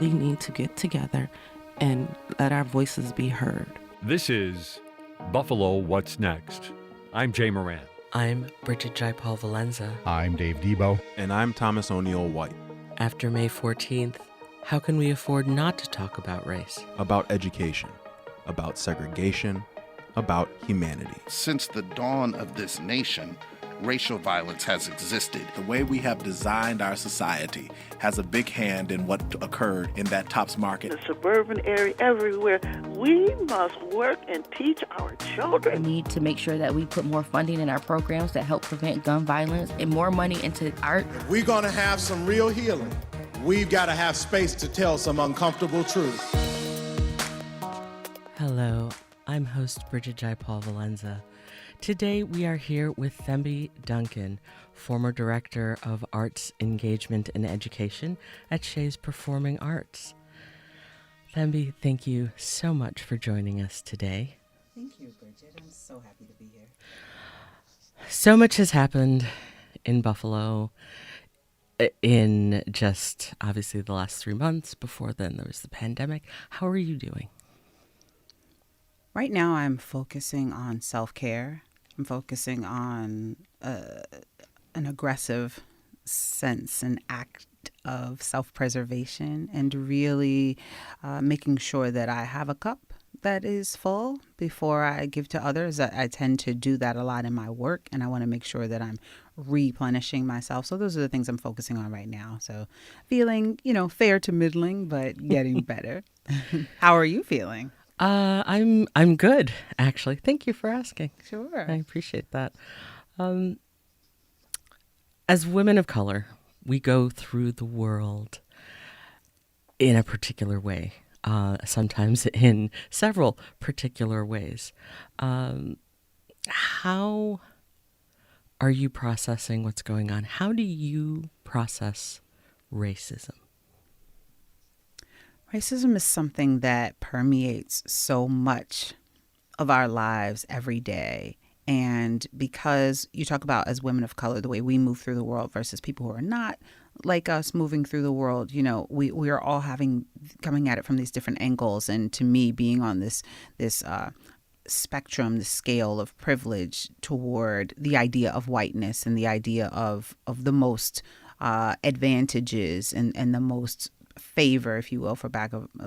really need to get together and let our voices be heard. This is Buffalo What's Next. I'm Jay Moran. I'm Bridget Jaipal Valenza. I'm Dave Debo. And I'm Thomas O'Neill White. After May 14th, how can we afford not to talk about race? About education, about segregation, about humanity. Since the dawn of this nation, racial violence has existed. The way we have designed our society has a big hand in what occurred in that Tops Market. The suburban area, everywhere. We must work and teach our children. We need to make sure that we put more funding in our programs that help prevent gun violence and more money into art. If we're going to have some real healing, we've got to have space to tell some uncomfortable truths. Hello, I'm host Bridget Jaipal Valenza. Today we are here with Thembi Duncan, former Director of Arts Engagement and Education at Shea's Performing Arts. Thembi, thank you so much for joining us today. Thank you, Bridget. I'm so happy to be here. So much has happened in Buffalo in just obviously the last 3 months. Before then, there was the pandemic. How are you doing? Right now, I'm focusing on self-care. I'm focusing on an aggressive sense and act of self-preservation and really making sure that I have a cup that is full before I give to others. I tend to do that a lot in my work, and I want to make sure that I'm replenishing myself. So those are the things I'm focusing on right now. So feeling, fair to middling, but getting better. How are you feeling? I'm good, actually. Thank you for asking. Sure. I appreciate that. As women of color, we go through the world in a particular way, sometimes in several particular ways. How are you processing what's going on? How do you process racism? Racism is something that permeates so much of our lives every day. And because you talk about as women of color, the way we move through the world versus people who are not like us moving through the world, we are all coming at it from these different angles. And to me, being on this spectrum, the scale of privilege toward the idea of whiteness and the idea of the most advantages and the most favor, if you will, for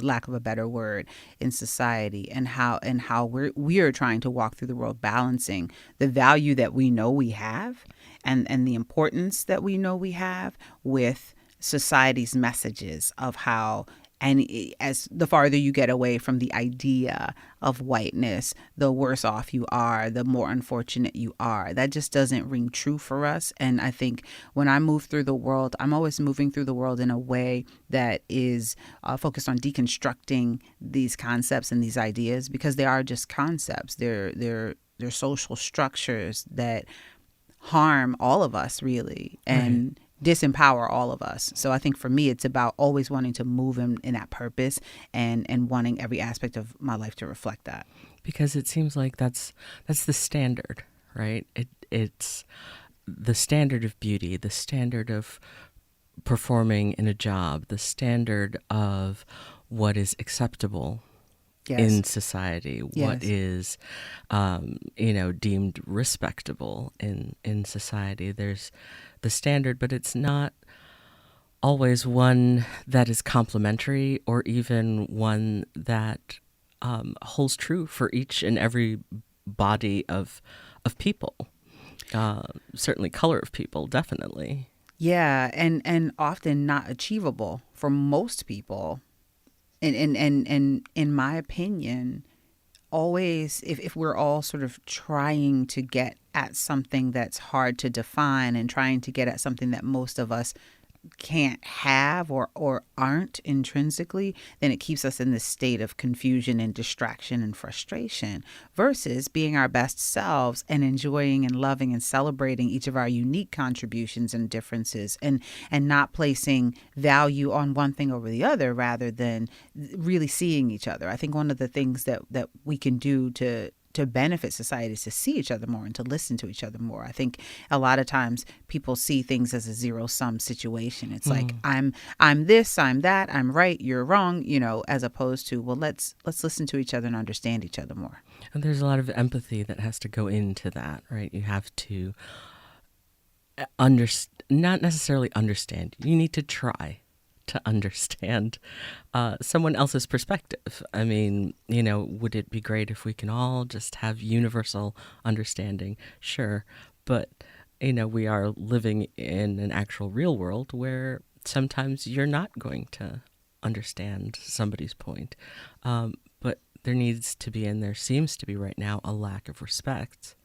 lack of a better word, in society, and how we are trying to walk through the world balancing the value that we know we have and the importance that we know we have with society's messages of how, and as the farther you get away from the idea of whiteness, the worse off you are, the more unfortunate you are. That just doesn't ring true for us. And I think when I move through the world, I'm always moving through the world in a way that is focused on deconstructing these concepts and these ideas, because they are just concepts. They're social structures that harm all of us, really. And disempower all of us. So I think for me, it's about always wanting to move in that purpose and wanting every aspect of my life to reflect that. Because it seems like that's the standard, right? It's the standard of beauty, the standard of performing in a job, the standard of what is acceptable in society, what is, deemed respectable in society. There's the standard, but it's not always one that is complementary or even one that holds true for each and every body of people. Certainly color of people, definitely. Yeah, and often not achievable for most people. And in my opinion, always, if we're all sort of trying to get at something that's hard to define and trying to get at something that most of us can't have or aren't intrinsically, then it keeps us in this state of confusion and distraction and frustration, versus being our best selves and enjoying and loving and celebrating each of our unique contributions and differences, and not placing value on one thing over the other, rather than really seeing each other. I think one of the things that we can do to to benefit society is to see each other more and to listen to each other more. I think a lot of times people see things as a zero-sum situation. It's like I'm this, I'm that, I'm right, you're wrong, as opposed to, well, let's listen to each other and understand each other more. And there's a lot of empathy that has to go into that, right? You have to not necessarily understand. You need to try to understand someone else's perspective. I mean, would it be great if we can all just have universal understanding? Sure. But, we are living in an actual real world where sometimes you're not going to understand somebody's point. But there needs to be, and there seems to be right now, a lack of respect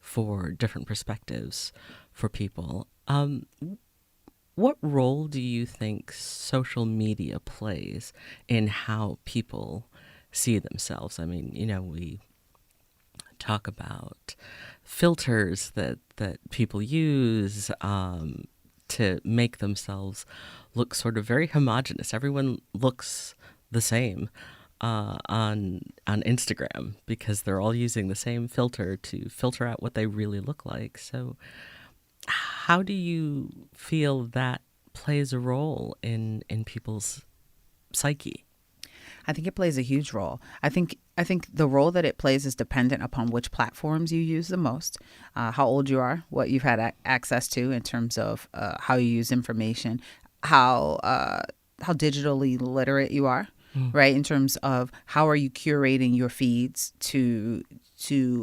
for different perspectives for people. What role do you think social media plays in how people see themselves? I mean, we talk about filters that people use to make themselves look sort of very homogenous. Everyone looks the same on Instagram because they're all using the same filter to filter out what they really look like. So how do you feel that plays a role in people's psyche? I think it plays a huge role. I think the role that it plays is dependent upon which platforms you use the most, how old you are, what you've had access to in terms of how you use information, how digitally literate you are, right? In terms of how are you curating your feeds to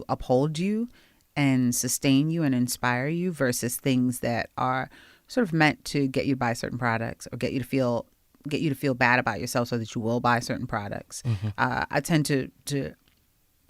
uphold you and sustain you and inspire you versus things that are sort of meant to get you to buy certain products or get you to feel bad about yourself so that you will buy certain products. I tend to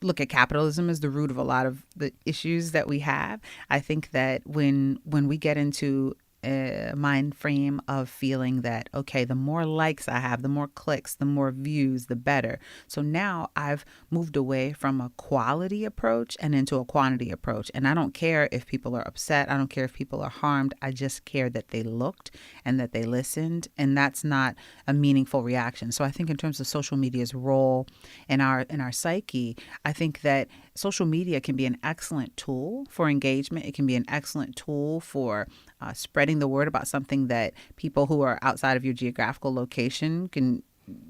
look at capitalism as the root of a lot of the issues that we have. I think that when we get into a mind frame of feeling that, okay, the more likes I have, the more clicks, the more views, the better. So now I've moved away from a quality approach and into a quantity approach. And I don't care if people are upset. I don't care if people are harmed. I just care that they looked and that they listened. And that's not a meaningful reaction. So I think in terms of social media's role in our psyche, I think that social media can be an excellent tool for engagement. It can be an excellent tool for spreading the word about something that people who are outside of your geographical location can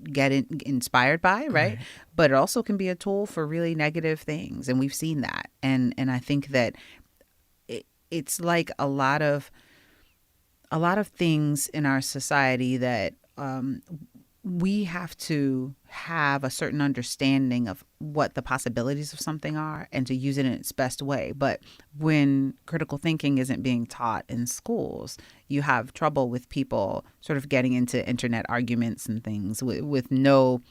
get inspired by, right? But it also can be a tool for really negative things, and we've seen that. And I think that it's like a lot of things in our society that we have to have a certain understanding of what the possibilities of something are and to use it in its best way. But when critical thinking isn't being taught in schools, you have trouble with people sort of getting into internet arguments and things with no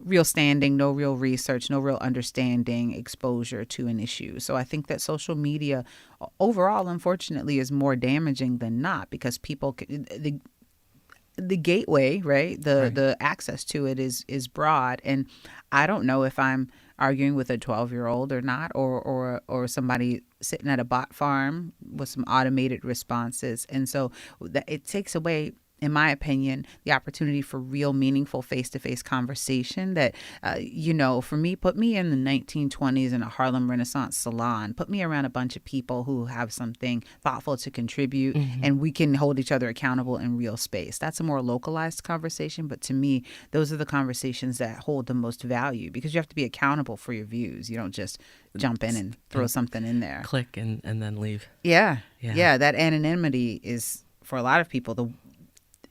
real standing, no real research, no real understanding, exposure to an issue. So I think that social media overall, unfortunately, is more damaging than not because people the gateway, right? The access to it is broad. And I don't know if I'm arguing with a 12-year-old or not, or somebody sitting at a bot farm with some automated responses. And so that it takes away, in my opinion, the opportunity for real, meaningful face-to-face conversation that, for me, put me in the 1920s in a Harlem Renaissance salon, put me around a bunch of people who have something thoughtful to contribute, and we can hold each other accountable in real space. That's a more localized conversation, but to me, those are the conversations that hold the most value because you have to be accountable for your views. You don't just jump in and throw something in there. Click and then leave. Yeah. That anonymity is, for a lot of people,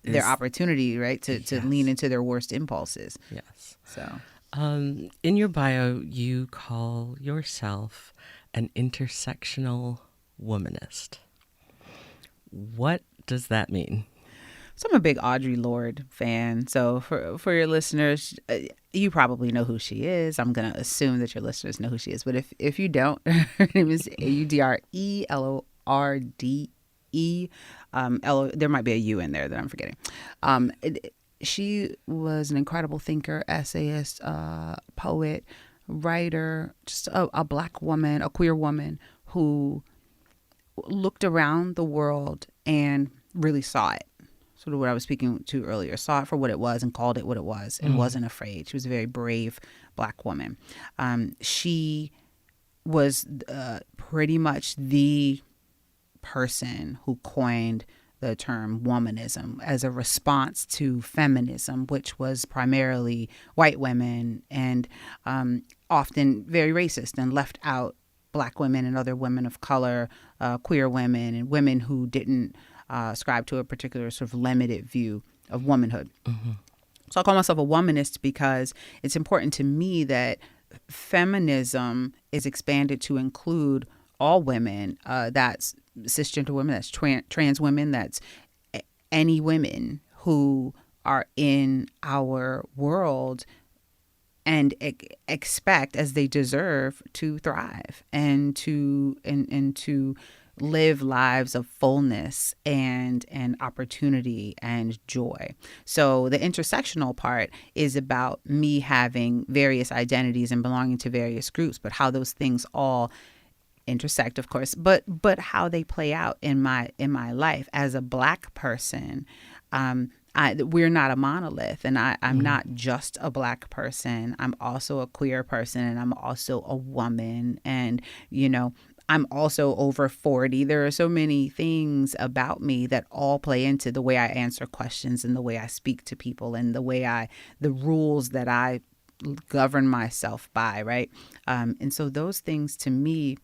their opportunity, right, to lean into their worst impulses. Yes. So, in your bio, you call yourself an intersectional womanist. What does that mean? So I'm a big Audre Lorde fan. So for your listeners, you probably know who she is. I'm going to assume that your listeners know who she is. But if you don't, her name is Audre. There might be a U in there that I'm forgetting. She was an incredible thinker, essayist, poet, writer, just a Black woman, a queer woman who looked around the world and really saw it. Sort of what I was speaking to earlier, saw it for what it was and called it what it was and wasn't afraid. She was a very brave Black woman. She was pretty much the person who coined the term womanism as a response to feminism, which was primarily white women and often very racist and left out Black women and other women of color, queer women, and women who didn't ascribe to a particular sort of limited view of womanhood. Mm-hmm. So I call myself a womanist because it's important to me that feminism is expanded to include all women. That's cisgender women, that's trans women, that's any women who are in our world and expect, as they deserve, to thrive and to live lives of fullness and opportunity and joy. So the intersectional part is about me having various identities and belonging to various groups, but how those things all intersect, of course, but how they play out in my life as a Black person. We're not a monolith, and I'm not just a Black person. I'm also a queer person, and I'm also a woman, and I'm also over 40. There are so many things about me that all play into the way I answer questions and the way I speak to people and the rules that I govern myself by, right? And so those things to me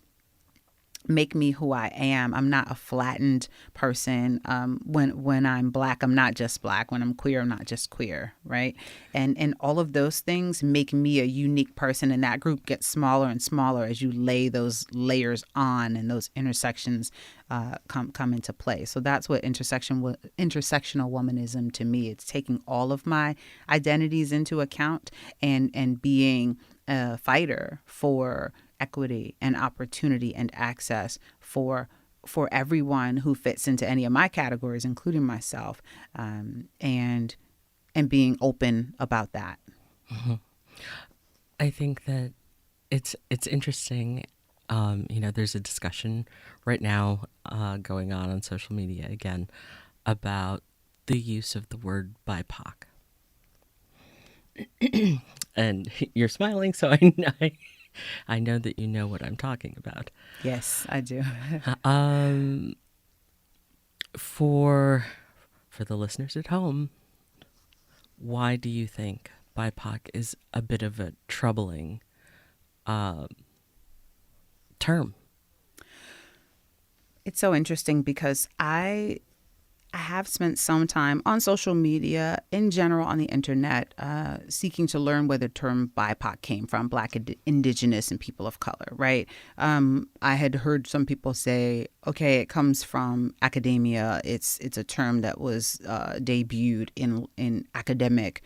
make me who I am. I'm not a flattened person. When I'm Black, I'm not just Black. When I'm queer, I'm not just queer, right? And all of those things make me a unique person, and that group gets smaller and smaller as you lay those layers on and those intersections come into play. So that's what intersectional womanism to me. It's taking all of my identities into account and being a fighter for equity and opportunity and access for everyone who fits into any of my categories, including myself, and being open about that. Mm-hmm. I think that it's interesting. There's a discussion right now going on social media again about the use of the word BIPOC. And you're smiling, so I know that you know what I'm talking about. Yes, I do. For the listeners at home, why do you think BIPOC is a bit of a troubling term? It's so interesting because I have spent some time on social media, in general on the internet, seeking to learn where the term BIPOC came from, Black, Indigenous, and people of color, right? I had heard some people say, okay, it comes from academia. It's a term that was debuted in academic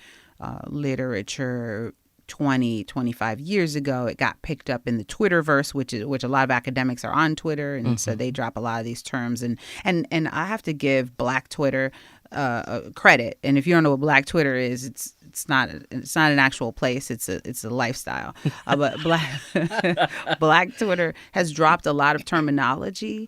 literature 25 years ago. It got picked up in the Twitterverse, which a lot of academics are on Twitter, and so they drop a lot of these terms. And I have to give Black Twitter credit. And if you don't know what Black Twitter is, it's not an actual place. It's a lifestyle. But Black Twitter has dropped a lot of terminology,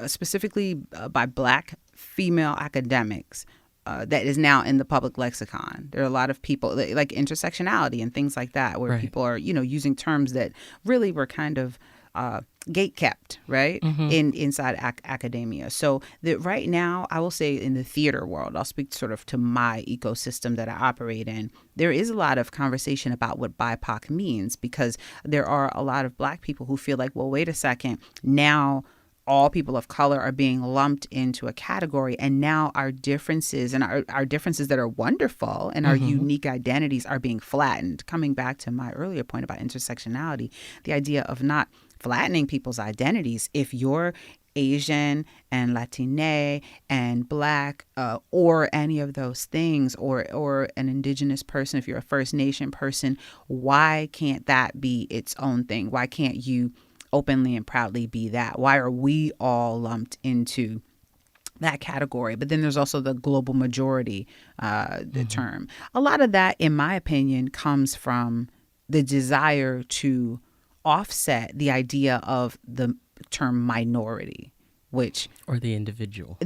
specifically by Black female academics. That is now in the public lexicon. There are a lot of people like intersectionality and things like that, where people are, using terms that really were kind of gatekept, right, inside academia. So that right now, I will say in the theater world, I'll speak sort of to my ecosystem that I operate in. There is a lot of conversation about what BIPOC means, because there are a lot of Black people who feel like, well, wait a second, now all people of color are being lumped into a category, and now our differences and our differences that are wonderful and our unique identities are being flattened. Coming back to my earlier point about intersectionality, the idea of not flattening people's identities. If you're Asian and Latine and Black or any of those things, or an Indigenous person, if you're a First Nation person, why can't that be its own thing? Why can't you openly and proudly be that? Why are we all lumped into that category? But then there's also the global majority, the term. A lot of that, in my opinion, comes from the desire to offset the idea of the term minority, or the individual,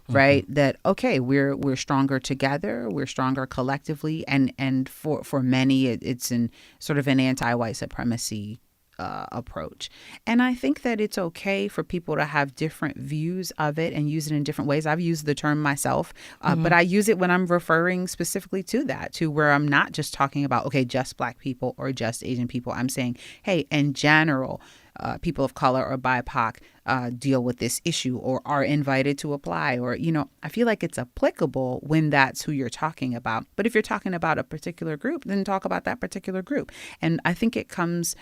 right? That, okay, we're stronger together, we're stronger collectively, and for many, it's in sort of an anti-white supremacy approach. And I think that it's okay for people to have different views of it and use it in different ways. I've used the term myself, but I use it when I'm referring specifically to that, to where I'm not just talking about, okay, just Black people or just Asian people. I'm saying, hey, in general, people of color or BIPOC deal with this issue or are invited to apply, or, I feel like it's applicable when that's who you're talking about. But if you're talking about a particular group, then talk about that particular group. And I think it comes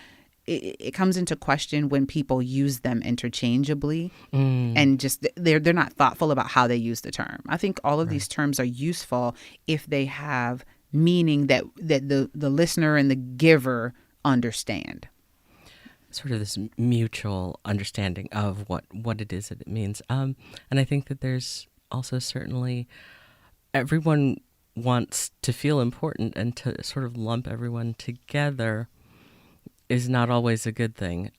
into question when people use them interchangeably and just they're not thoughtful about how they use the term. I think all of these terms are useful if they have meaning that the listener and the giver understand. Sort of this mutual understanding of what it is that it means. And I think that there's also certainly everyone wants to feel important, and to sort of lump everyone together is not always a good thing.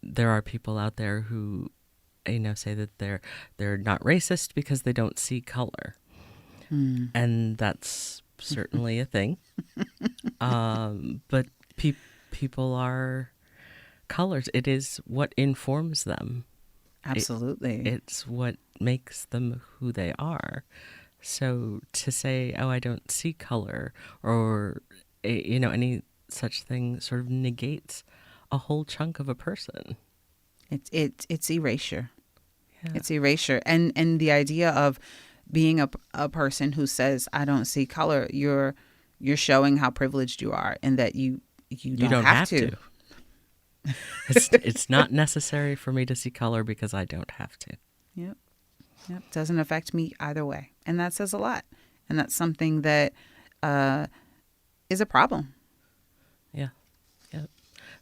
There are people out there who, say that they're not racist because they don't see color. And that's certainly a thing. But people are colors. It is what informs them. Absolutely. It's what makes them who they are. So to say, oh, I don't see color, or, any such thing sort of negates a whole chunk of a person. It's erasure. Yeah. It's erasure. And the idea of being a person who says, I don't see color, you're showing how privileged you are, and that you don't have to. It's not necessary for me to see color because I don't have to. Yep. Doesn't affect me either way. And that says a lot. And that's something that is a problem. Yeah. Yep.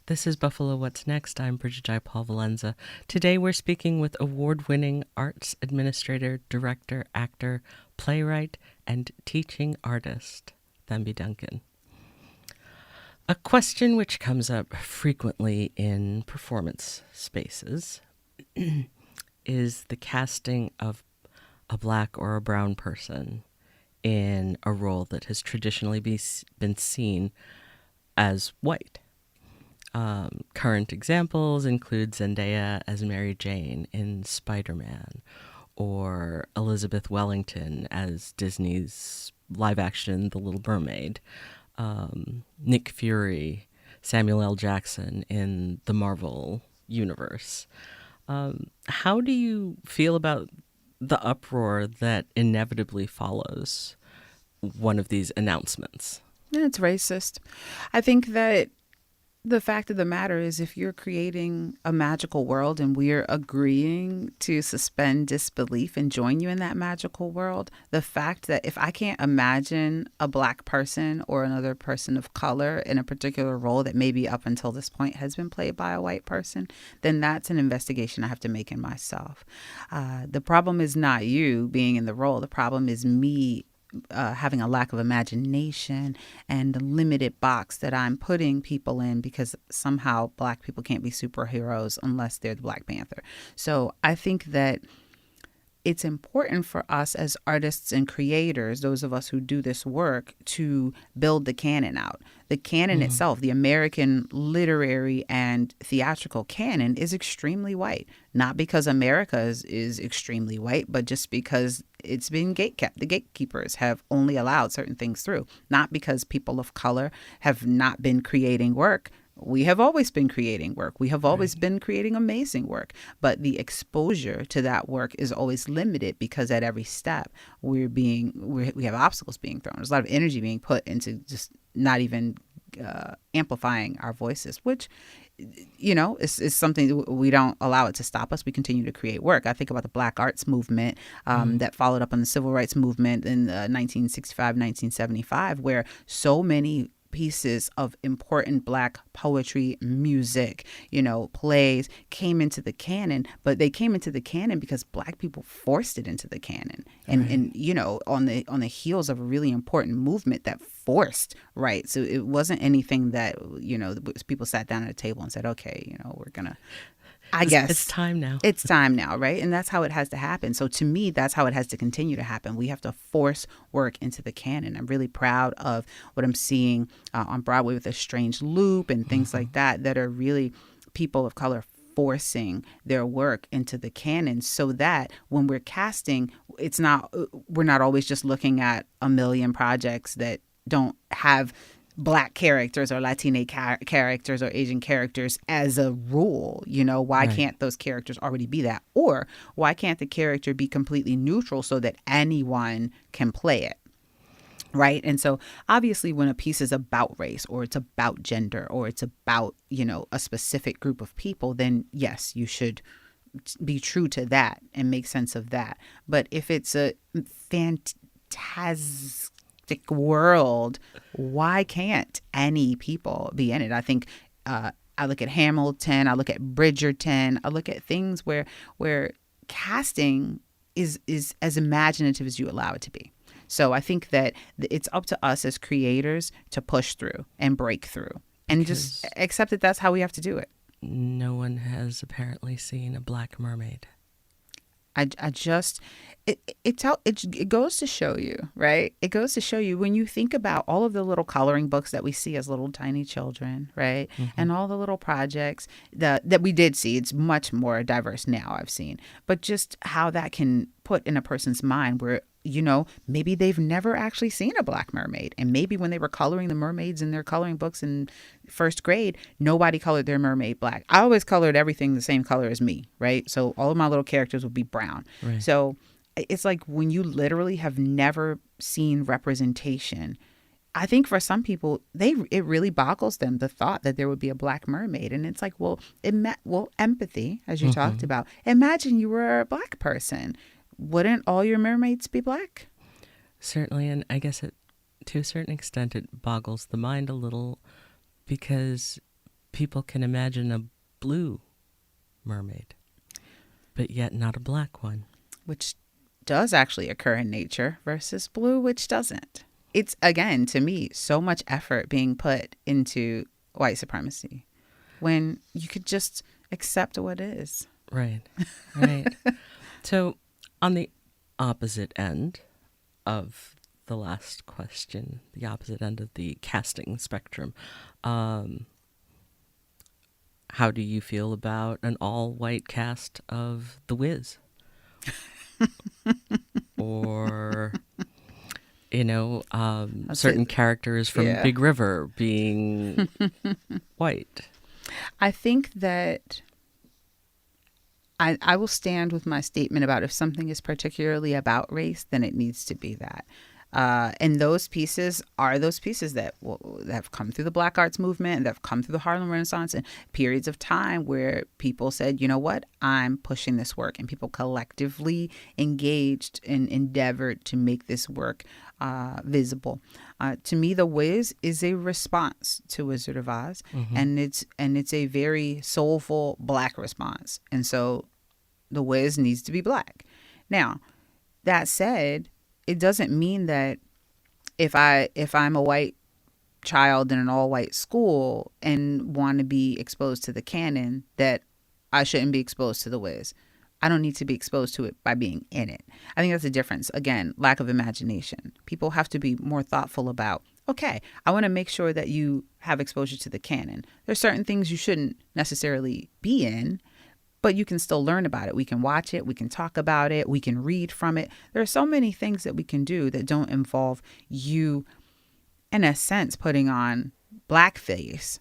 This is Buffalo What's Next. I'm Bridget J. Paul Valenza. Today we're speaking with award-winning arts administrator, director, actor, playwright, and teaching artist, Thembi Duncan. A question which comes up frequently in performance spaces is the casting of a Black or a brown person in a role that has traditionally been seen as white. Current examples include Zendaya as Mary Jane in Spider-Man, or Elizabeth Wellington as Disney's live-action The Little Mermaid, Nick Fury, Samuel L. Jackson in the Marvel universe. How do you feel about the uproar that inevitably follows one of these announcements? It's racist. I think that the fact of the matter is, if you're creating a magical world and we're agreeing to suspend disbelief and join you in that magical world, the fact that if I can't imagine a Black person or another person of color in a particular role that maybe up until this point has been played by a white person, then that's an investigation I have to make in myself. The problem is not you being in the role. The problem is me having a lack of imagination and the limited box that I'm putting people in, because somehow Black people can't be superheroes unless they're the Black Panther. So I think that it's important for us as artists and creators, those of us who do this work, to build the canon out. The canon itself, the American literary and theatrical canon, is extremely white. Not because America is extremely white, but just because it's been gatekept. The gatekeepers have only allowed certain things through. Not because people of color have not been creating work. We have always been creating work. We have always been creating amazing work. But the exposure to that work is always limited, because at every step we have obstacles being thrown. There's a lot of energy being put into just not even amplifying our voices, which, is something we don't allow it to stop us. We continue to create work. I think about the Black arts movement that followed up on the civil rights movement in 1965, 1975, where so many pieces of important Black poetry, music, plays came into the canon, but they came into the canon because Black people forced it into the canon. And on the heels of a really important movement that forced, right? So it wasn't anything that, people sat down at a table and said, okay, we're going to, I guess it's time now. It's time now, right? And that's how it has to happen. So to me, that's how it has to continue to happen. We have to force work into the canon. I'm really proud of what I'm seeing on Broadway with A Strange Loop and things like that are really people of color forcing their work into the canon, so that when we're casting, we're not always just looking at a million projects that don't have Black characters or Latina characters or Asian characters as a rule. Why can't those characters already be that? Or why can't the character be completely neutral so that anyone can play it? Right. And so obviously when a piece is about race, or it's about gender, or it's about, a specific group of people, then yes, you should be true to that and make sense of that. But if it's a fantastic world, why can't any people be in it? I think I look at Hamilton, I look at Bridgerton, I look at things where casting is as imaginative as you allow it to be. So I think that it's up to us as creators to push through and break through and just accept that that's how we have to do it. No one has apparently seen a Black mermaid. It goes to show you, right? It goes to show you when you think about all of the little coloring books that we see as little tiny children, right? Mm-hmm. And all the little projects that we did see. It's much more diverse now, I've seen. But just how that can put in a person's mind where, maybe they've never actually seen a Black mermaid. And maybe when they were coloring the mermaids in their coloring books in first grade, nobody colored their mermaid black. I always colored everything the same color as me, right? So all of my little characters would be brown. Right. So it's like when you literally have never seen representation, I think for some people, it really boggles them, the thought that there would be a Black mermaid. And it's like, empathy, as you talked about. Imagine you were a Black person. Wouldn't all your mermaids be Black? Certainly, and I guess to a certain extent it boggles the mind a little, because people can imagine a blue mermaid, but yet not a Black one. Which does actually occur in nature versus blue, which doesn't. It's, again, to me, so much effort being put into white supremacy when you could just accept what is. Right. So on the opposite end of the last question, the opposite end of the casting spectrum, how do you feel about an all-white cast of The Wiz? Or, certain characters from Big River being white? I think that I will stand with my statement about if something is particularly about race, then it needs to be that. And those pieces are those pieces that have come through the Black arts movement and that have come through the Harlem Renaissance and periods of time where people said, you know what, I'm pushing this work. And people collectively engaged and endeavored to make this work visible. To me, The Wiz is a response to Wizard of Oz. And it's a very soulful Black response. And so The Wiz needs to be Black. Now, that said, it doesn't mean that if I'm a white child in an all-white school and want to be exposed to the canon, that I shouldn't be exposed to The Wiz. I don't need to be exposed to it by being in it. I think that's the difference. Again, lack of imagination. People have to be more thoughtful about, okay, I want to make sure that you have exposure to the canon. There's certain things you shouldn't necessarily be in, but you can still learn about it. We can watch it. We can talk about it. We can read from it. There are so many things that we can do that don't involve you, in a sense, putting on blackface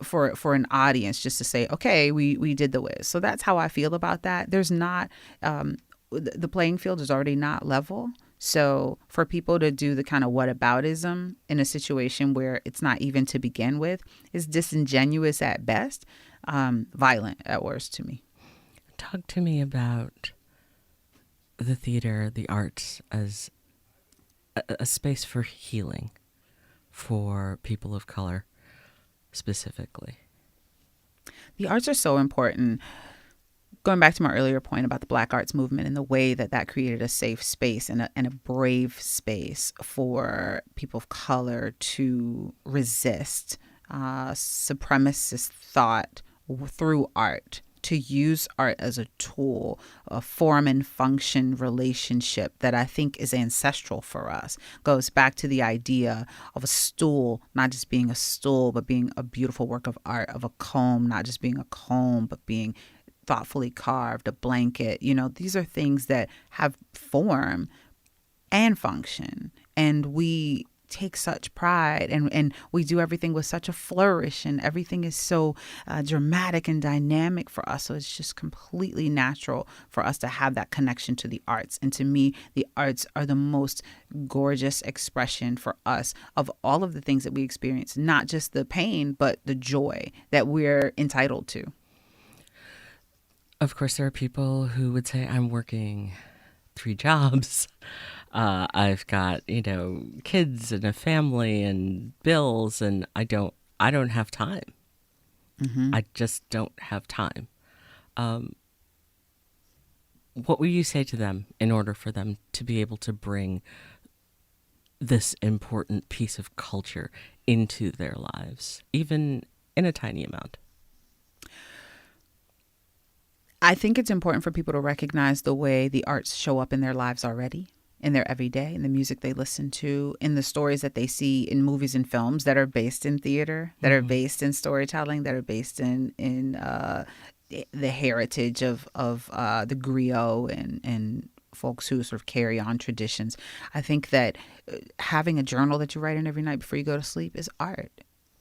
for an audience just to say, okay, we did The Wiz. So that's how I feel about that. There's not, the playing field is already not level. So for people to do the kind of whataboutism in a situation where it's not even to begin with is disingenuous at best. Violent at worst to me. Talk to me about the theater, the arts, as a space for healing for people of color specifically. The arts are so important. Going back to my earlier point about the Black arts movement and the way that created a safe space and a brave space for people of color to resist supremacist thought through art. to use art as a tool, a form and function relationship that I think is ancestral for us. Goes back to the idea of a stool, not just being a stool, but being a beautiful work of art, of a comb, not just being a comb, but being thoughtfully carved, a blanket. These are things that have form and function. And we take such pride and we do everything with such a flourish, and everything is so dramatic and dynamic for us. So it's just completely natural for us to have that connection to the arts. And to me, the arts are the most gorgeous expression for us of all of the things that we experience, not just the pain, but the joy that we're entitled to. Of course, there are people who would say, I'm working 3 jobs. I've got, kids and a family and bills, and I don't have time. Mm-hmm. I just don't have time. What would you say to them in order for them to be able to bring this important piece of culture into their lives, even in a tiny amount? I think it's important for people to recognize the way the arts show up in their lives already, in their everyday, in the music they listen to, in the stories that they see in movies and films that are based in theater, that are based in storytelling, that are based in the heritage of the griot and folks who sort of carry on traditions. I think that having a journal that you write in every night before you go to sleep is art.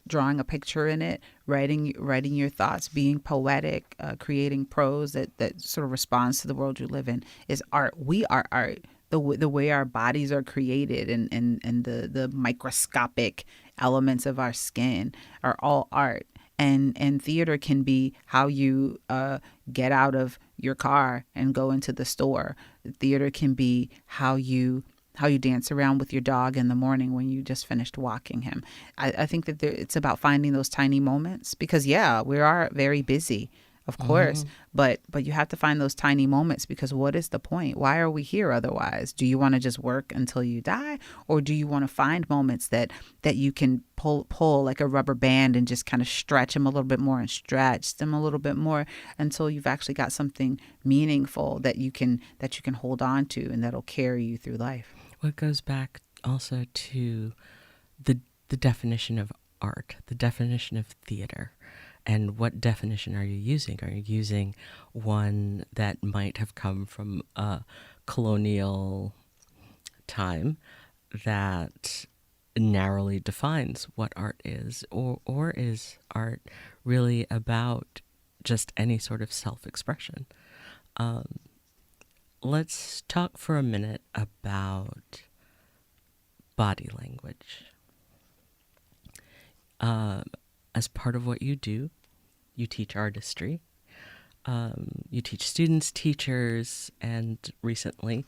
Drawing a picture in it, writing your thoughts, being poetic, creating prose that sort of responds to the world you live in is art. We are art. The way our bodies are created and the microscopic elements of our skin are all art. And theater can be how you get out of your car and go into the store. Theater can be how you dance around with your dog in the morning when you just finished walking him. I think that it's about finding those tiny moments because, yeah, we are very busy, of course, but you have to find those tiny moments because what is the point? Why are we here otherwise? Do you want to just work until you die, or do you want to find moments that you can pull like a rubber band and just kind of stretch them a little bit more and stretch them a little bit more until you've actually got something meaningful that you can hold on to and that'll carry you through life? Well, it goes back also to the definition of art, the definition of theater. And what definition are you using? Are you using one that might have come from a colonial time that narrowly defines what art is? Or is art really about just any sort of self-expression? Let's talk for a minute about body language. As part of what you do, you teach artistry. You teach students, teachers, and recently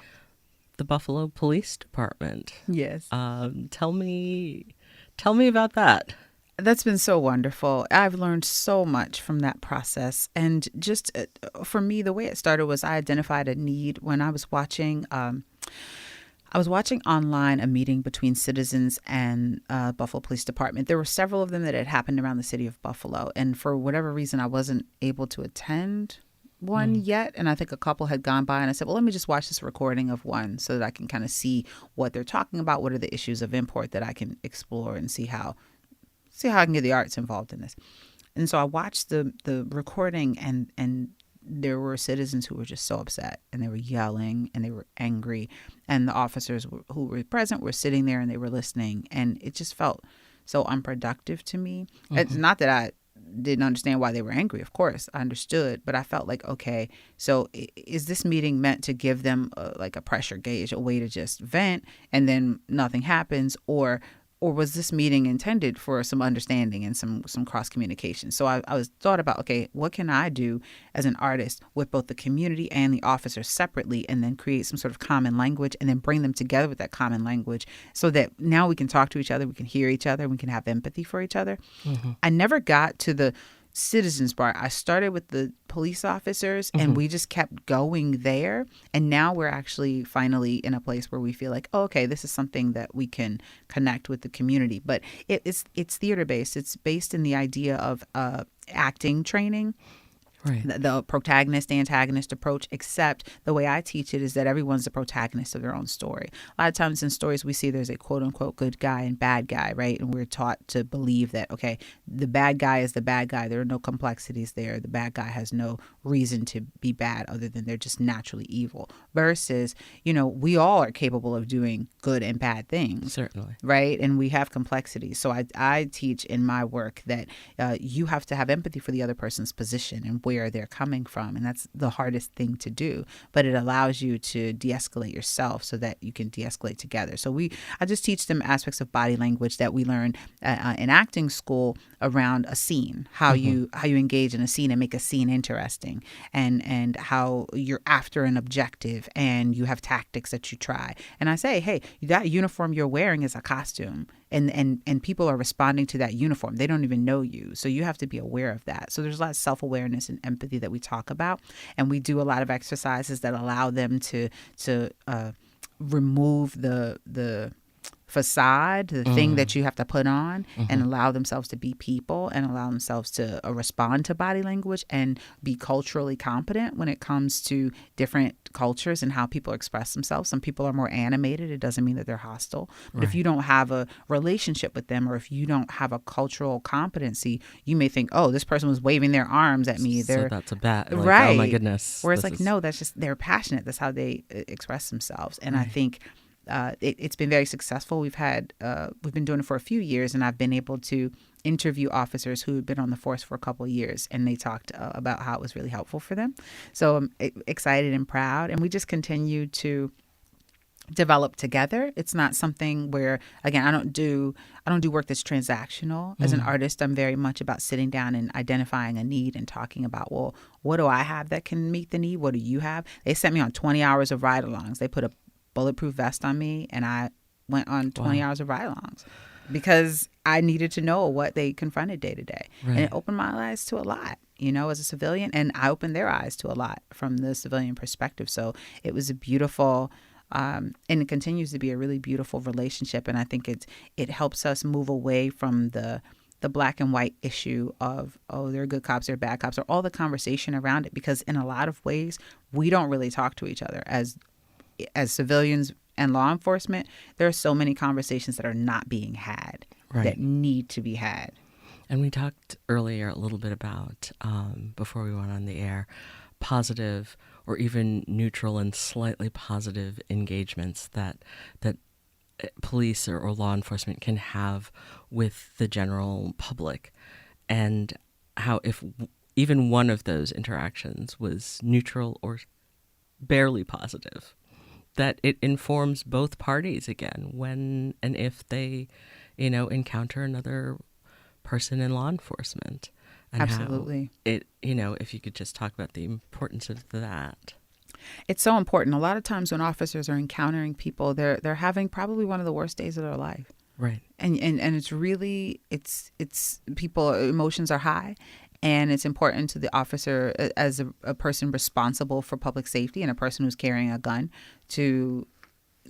the Buffalo Police Department. Yes. Tell me about that. That's been so wonderful. I've learned so much from that process. And just for me, the way it started was I identified a need when I was watching online a meeting between citizens and Buffalo Police Department. There were several of them that had happened around the city of Buffalo. And for whatever reason, I wasn't able to attend one yet. And I think a couple had gone by and I said, well, let me just watch this recording of one so that I can kind of see what they're talking about. What are the issues of import that I can explore and see how I can get the arts involved in this. And so I watched the recording and there were citizens who were just so upset and they were yelling and they were angry. And the officers who were present were sitting there and they were listening. And it just felt so unproductive to me. Mm-hmm. It's not that I didn't understand why they were angry. Of course, I understood. But I felt like, okay, so is this meeting meant to give them like a pressure gauge, a way to just vent and then nothing happens? Or was this meeting intended for some understanding and some cross communication? So I was thought about, okay, what can I do as an artist with both the community and the officers separately, and then create some sort of common language and then bring them together with that common language so that now we can talk to each other, we can hear each other, we can have empathy for each other. Mm-hmm. I never got to the citizens part. I started with the police officers and we just kept going there. And now we're actually finally in a place where we feel like, oh, okay, this is something that we can connect with the community. But it's theater based. It's based in the idea of acting training. Right. the protagonist antagonist approach, except the way I teach it is that everyone's the protagonist of their own story. A lot of times in stories we see there's a quote unquote good guy and bad guy, right? And we're taught to believe that, okay, the bad guy is the bad guy. There are no complexities there. The bad guy has no reason to be bad other than they're just naturally evil. Versus, we all are capable of doing good and bad things. Certainly. Right? And we have complexities. So I teach in my work that you have to have empathy for the other person's position and where they're coming from. And that's the hardest thing to do. But it allows you to de-escalate yourself so that you can de-escalate together. So I just teach them aspects of body language that we learn in acting school around a scene, how you engage in a scene and make a scene interesting, and how you're after an objective and you have tactics that you try. And I say, hey, that uniform you're wearing is a costume. And people are responding to that uniform. They don't even know you. So you have to be aware of that. So there's a lot of self-awareness and empathy that we talk about. And we do a lot of exercises that allow them to remove the facade, the thing that you have to put on, and allow themselves to be people and allow themselves to respond to body language and be culturally competent when it comes to different cultures and how people express themselves. Some people are more animated. It doesn't mean that they're hostile. But if you don't have a relationship with them, or if you don't have a cultural competency, you may think, oh, this person was waving their arms at me. So that's a bad, right. Oh my goodness. Whereas no, that's just, they're passionate. That's how they express themselves. And I think it's been very successful. We've been doing it for a few years, and I've been able to interview officers who had been on the force for a couple of years, and they talked about how it was really helpful for them. So I'm excited and proud, and we just continue to develop together. It's not something where, again, I don't do work that's transactional. As an artist, I'm very much about sitting down and identifying a need and talking about, well, what do I have that can meet the need? What do you have? They sent me on 20 hours of ride-alongs. They put a bulletproof vest on me, and I went on 20 hours of ride-alongs because I needed to know what they confronted day to day. Right. And it opened my eyes to a lot, as a civilian, and I opened their eyes to a lot from the civilian perspective. So it was a beautiful, and it continues to be a really beautiful relationship. And I think it helps us move away from the black and white issue of, oh, they're good cops, they're bad cops, or all the conversation around it, because in a lot of ways, we don't really talk to each other as civilians and law enforcement. There are so many conversations that are not being had that need to be had. And we talked earlier a little bit about, before we went on the air, positive or even neutral and slightly positive engagements that police or law enforcement can have with the general public, and how if even one of those interactions was neutral or barely positive, that it informs both parties again when and if they, encounter another person in law enforcement. And Absolutely. How if you could just talk about the importance of that. It's so important. A lot of times when officers are encountering people, they're having probably one of the worst days of their life. Right. And it's really, it's people, emotions are high. And it's important to the officer, as a person responsible for public safety and a person who's carrying a gun, to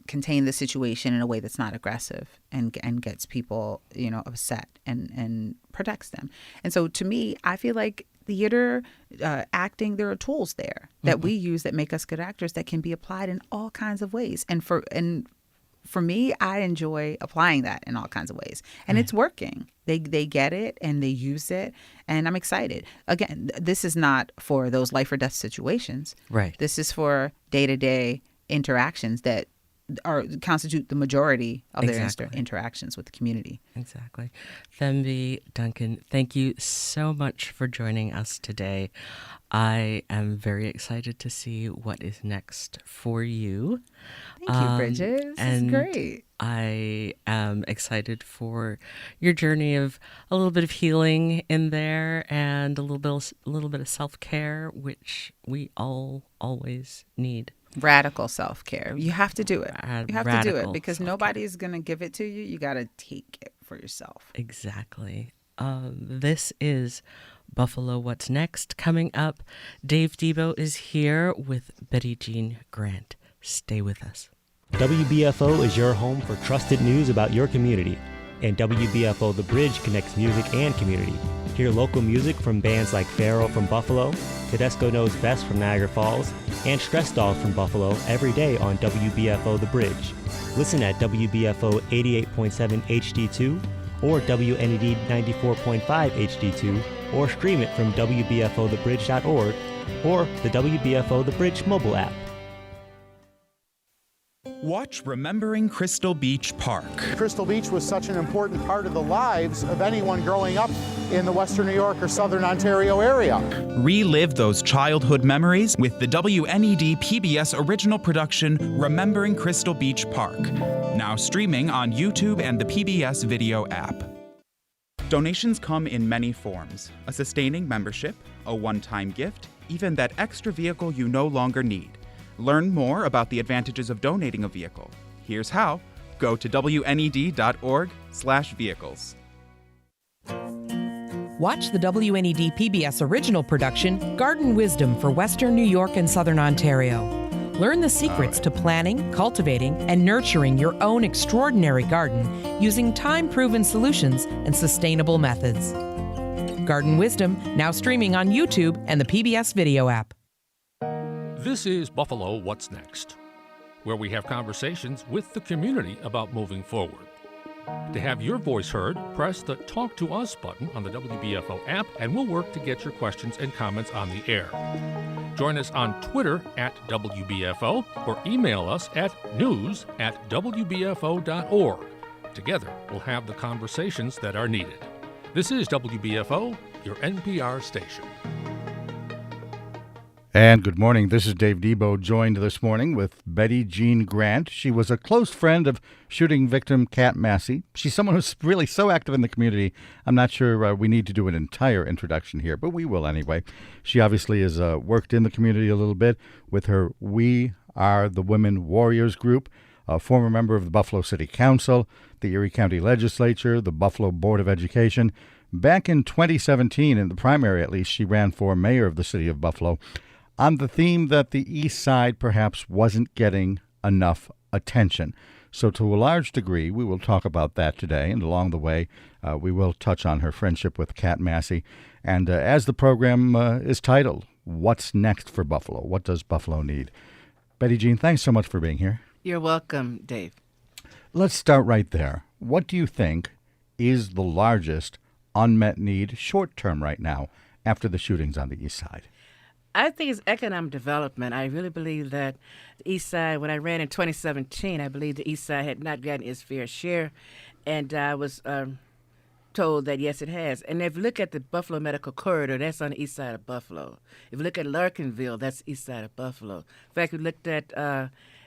contain the situation in a way that's not aggressive and gets people, upset and protects them. And so to me, I feel like theater, acting, there are tools there that we use that make us good actors that can be applied in all kinds of ways. And for me, I enjoy applying that in all kinds of ways. And it's working. They get it and they use it. And I'm excited. Again, this is not for those life or death situations. Right. This is for day-to-day interactions that constitute the majority of their interactions with the community. Exactly. Thembi Duncan, thank you so much for joining us today. I am very excited to see what is next for you. Thank you, Bridget. This is great. I am excited for your journey of a little bit of healing in there and a little bit of self-care, which we all always need. Radical self-care. You have to do it. You have to do it because self-care. Nobody's going to give it to you. You got to take it for yourself. Exactly. This is Buffalo What's Next. Coming up, Dave Debo is here with Betty Jean Grant. Stay with us. WBFO is your home for trusted news about your community. and WBFO The Bridge connects music and community. Hear local music from bands like Pharaoh from Buffalo, Tedesco Knows Best from Niagara Falls, and Stress Dolls from Buffalo every day on WBFO The Bridge. Listen at WBFO 88.7 HD2 or WNED 94.5 HD2, or stream it from WBFOthebridge.org or the WBFO The Bridge mobile app. Watch Remembering Crystal Beach Park. Crystal Beach was such an important part of the lives of anyone growing up in the Western New York or Southern Ontario area. Relive those childhood memories with the WNED PBS original production Remembering Crystal Beach Park, now streaming on YouTube and the PBS video app. Donations come in many forms: a sustaining membership, a one-time gift, even that extra vehicle you no longer need. Learn more about the advantages of donating a vehicle. Here's how. Go to WNED.org/vehicles. Watch the WNED PBS original production, Garden Wisdom for Western New York and Southern Ontario. Learn the secrets to planning, cultivating, and nurturing your own extraordinary garden using time-proven solutions and sustainable methods. Garden Wisdom, now streaming on YouTube and the PBS video app. This is Buffalo What's Next, where we have conversations with the community about moving forward. To have your voice heard, press the Talk to Us button on the WBFO app, and we'll work to get your questions and comments on the air. Join us on Twitter at WBFO or email us at news@wbfo.org. Together, we'll have the conversations that are needed. This is WBFO, your NPR station. And good morning. This is Dave Debo, joined this morning with Betty Jean Grant. She was a close friend of shooting victim Kat Massey. She's someone who's really so active in the community. I'm not sure we need to do an entire introduction here, but we will anyway. She obviously has worked in the community a little bit with her We Are the Women Warriors group, a former member of the Buffalo City Council, the Erie County Legislature, the Buffalo Board of Education. Back in 2017, in the primary at least, she ran for mayor of the city of Buffalo, on the theme that the East Side perhaps wasn't getting enough attention. So to a large degree, we will talk about that today, and along the way, we will touch on her friendship with Kat Massey. And as the program is titled, What's Next for Buffalo? What does Buffalo need? Betty Jean, thanks so much for being here. You're welcome, Dave. Let's start right there. What do you think is the largest unmet need short-term right now after the shootings on the East Side? I think it's economic development. I really believe that the East Side, when I ran in 2017, I believe the East Side had not gotten its fair share. And I was told that, yes, it has. And if you look at the Buffalo Medical Corridor, that's on the east side of Buffalo. If you look at Larkinville, that's the east side of Buffalo. In fact, we looked at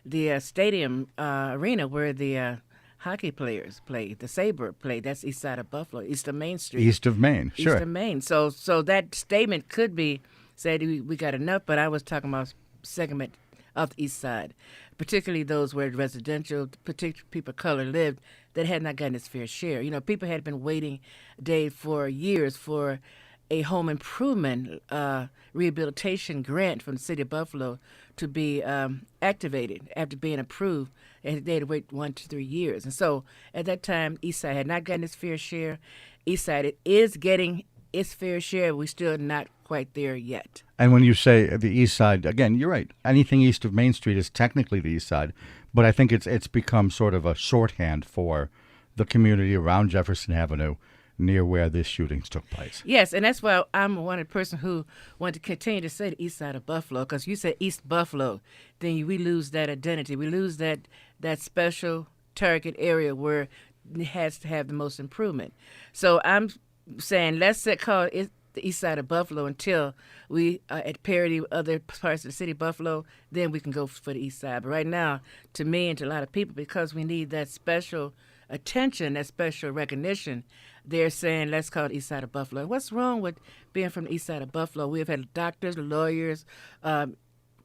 the stadium arena where the hockey players played, the Sabre played. That's east side of Buffalo, east of Main Street. East of Main, sure. East of Main. So that statement could be said we got enough, but I was talking about segment of the east side, particularly those where residential, particular people of color lived that had not gotten its fair share. You know, people had been waiting, Dave, for years for a home improvement rehabilitation grant from the city of Buffalo to be activated after being approved, and they had to wait 1 to 3 years. And so at that time, East Side had not gotten its fair share. East Side is getting its fair share. We're still not quite there yet. And when you say the East Side, again, you're right. Anything east of Main Street is technically the East Side, but I think it's become sort of a shorthand for the community around Jefferson Avenue, near where these shootings took place. Yes, and that's why I'm one of the person who want to continue to say the east side of Buffalo, because you say East Buffalo, then we lose that identity. We lose that special target area where it has to have the most improvement. So I'm saying let's call it the east side of Buffalo until we are at parity with other parts of the city of Buffalo, then we can go for the east side. But right now, to me and to a lot of people, because we need that special attention, that special recognition, they're saying let's call it east side of Buffalo. What's wrong with being from the east side of Buffalo? We've had doctors, lawyers,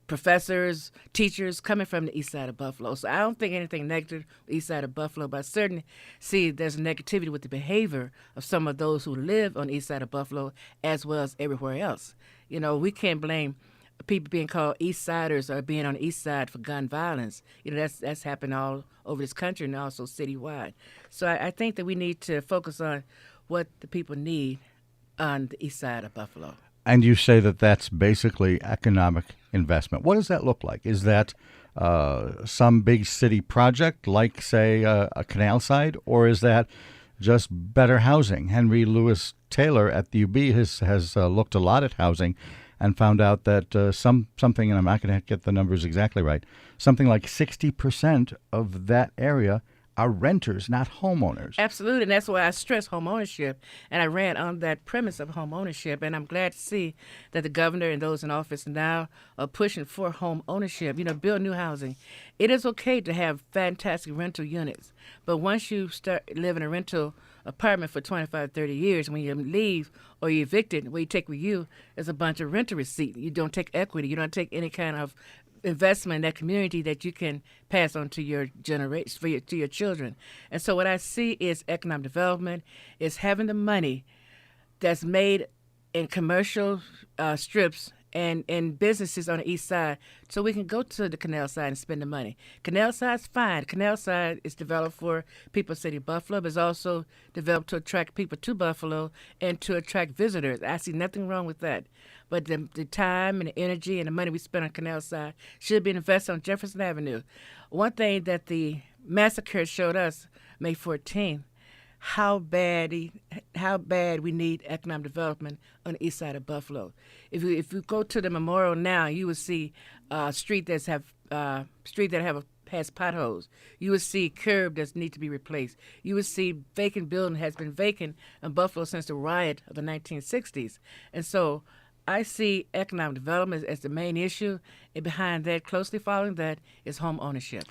professors, teachers coming from the east side of Buffalo. So I don't think anything negative with the east side of Buffalo, but I certainly see there's negativity with the behavior of some of those who live on the east side of Buffalo as well as everywhere else. You know, we can't blame people being called East Siders or being on the East Side for gun violence. That's happened all over this country and also citywide. So I think that we need to focus on what the people need on the East Side of Buffalo. And you say that that's basically economic investment. What does that look like? Is that some big city project like, say, a canal side, or is that just better housing? Henry Louis Taylor at the UB has looked a lot at housing and found out that something, and I'm not going to get the numbers exactly right, something like 60% of that area are renters, not homeowners. Absolutely, and that's why I stress home ownership, and I ran on that premise of home ownership, and I'm glad to see that the governor and those in office now are pushing for home ownership, build new housing. It is okay to have fantastic rental units, but once you start living in a rental apartment for 25, 30 years, when you leave or you're evicted, what you take with you is a bunch of rental receipt. You don't take equity. You don't take any kind of investment in that community that you can pass on to your generation, to your children. And so what I see is economic development is having the money that's made in commercial strips and businesses on the east side, so we can go to the canal side and spend the money. Canal side's fine. Canal side is developed for people in the city of Buffalo, but it's also developed to attract people to Buffalo and to attract visitors. I see nothing wrong with that. But the time and the energy and the money we spend on canal side should be invested on Jefferson Avenue. One thing that the massacre showed us, May 14th, how bad we need economic development on the east side of Buffalo. If you go to the memorial now, you will see street that has potholes. You will see curb that need to be replaced. You will see vacant building has been vacant in Buffalo since the riot of the 1960s. And so I see economic development as the main issue, and behind that, closely following that, is home ownership.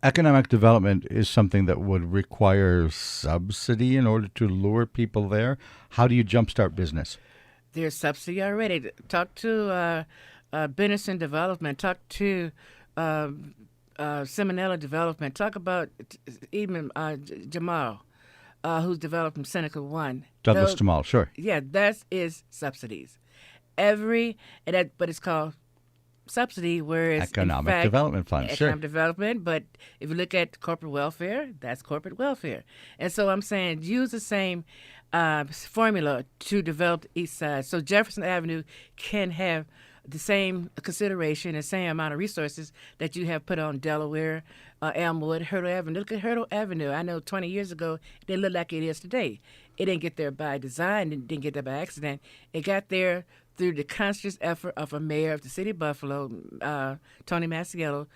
Economic development is something that would require subsidy in order to lure people there. How do you jumpstart business? There's subsidy already. Talk to Benison Development. Talk to Seminela Development. Talk about even Jamal, who's developing Seneca 1. Douglas Jamal, sure. Yeah, that is subsidies. But it's called subsidy, whereas economic development fund, economic development. But if you look at corporate welfare, that's corporate welfare. And so I'm saying use the same formula to develop the east side, so Jefferson Avenue can have the same consideration, the same amount of resources that you have put on Delaware, Elmwood, Hurdle Avenue. Look at Hurdle Avenue. I know 20 years ago, it didn't look like it is today. It didn't get there by design. It didn't get there by accident. It got there through the conscious effort of a mayor of the city of Buffalo, Tony Masiello,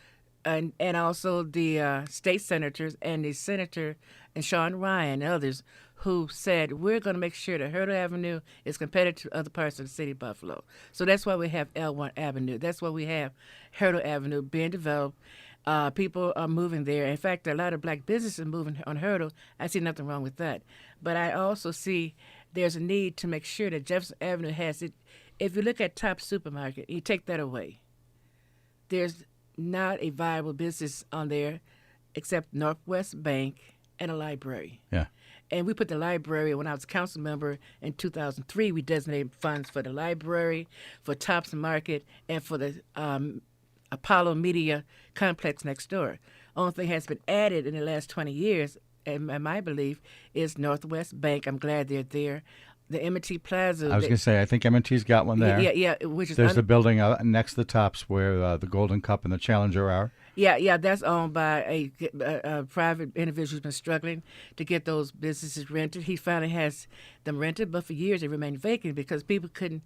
and also the state senators and the senator and Sean Ryan and others who said, we're going to make sure that Hurdle Avenue is competitive to other parts of the city of Buffalo. So that's why we have L1 Avenue. That's why we have Hurdle Avenue being developed. People are moving there. In fact, a lot of black businesses moving on Hurdle. I see nothing wrong with that. But I also see there's a need to make sure that Jefferson Avenue has it. If you look at Top Supermarket, you take that away, there's not a viable business on there except Northwest Bank and a library. Yeah. And we put the library, when I was council member in 2003, we designated funds for the library, for Tops Market, and for the Apollo Media Complex next door. Only thing has been added in the last 20 years, and my belief, is Northwest Bank. I'm glad they're there. The M&T Plaza. I was going to say, I think M&T's got one there. Yeah. Which is There's the building next to the Tops where the Golden Cup and the Challenger are. Yeah, that's owned by a private individual who's been struggling to get those businesses rented. He finally has them rented, but for years they remained vacant because people couldn't